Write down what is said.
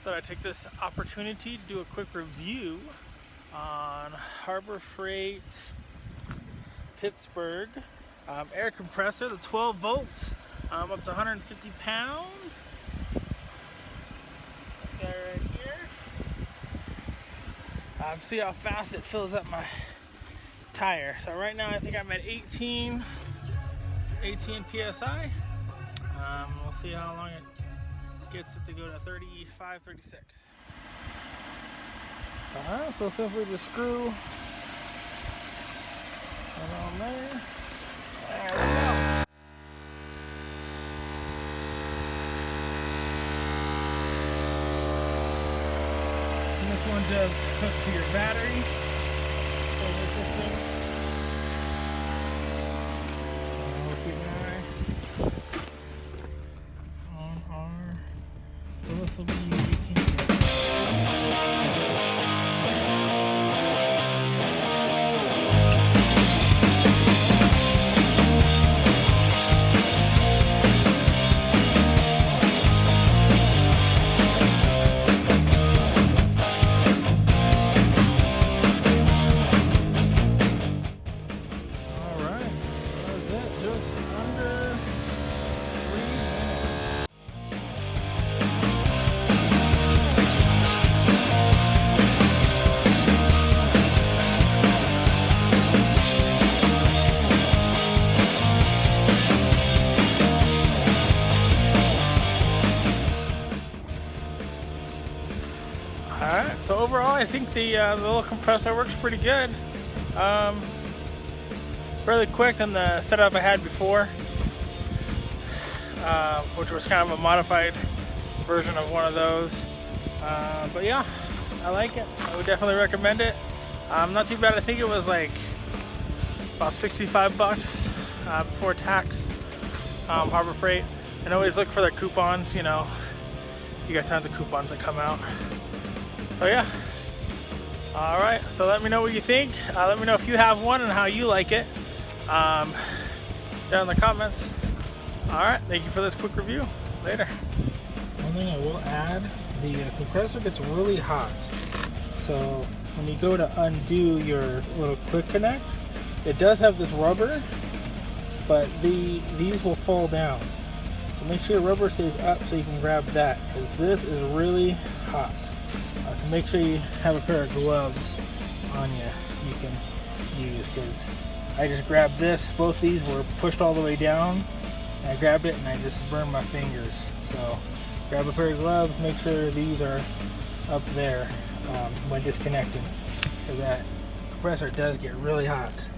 Thought I'd take this opportunity to do a quick review on Harbor Freight Pittsburgh air compressor, the 12 volts, up to 150 pounds. This guy right here. See how fast it fills up my tire. So right now I think I'm at 18 PSI. We'll see how long it gets it to go to 35, 36. So simply just screw it on there. There we go. And this one does hook to your battery. So with this thing. So this will be 18. Alright, so overall I think the little compressor works pretty good. Fairly quick than the setup I had before, which was kind of a modified version of one of those. But yeah, I like it. I would definitely recommend it. Not too bad. I think it was like about 65 bucks before tax. Harbor Freight. And always look for their coupons, you know. You got tons of coupons that come out. So yeah, alright, so let me know what you think. Let me know if you have one and how you like it down in the comments. Alright, thank you for this quick review. Later. One thing I will add, the compressor gets really hot. So when you go to undo your little quick connect, it does have this rubber, but these will fall down. So make sure your rubber stays up so you can grab that, because this is really hot. So make sure you have a pair of gloves on you can use, because I just grabbed this. Both these were pushed all the way down, and I grabbed it and I just burned my fingers. So grab a pair of gloves, make sure these are up there when disconnecting, because that compressor does get really hot.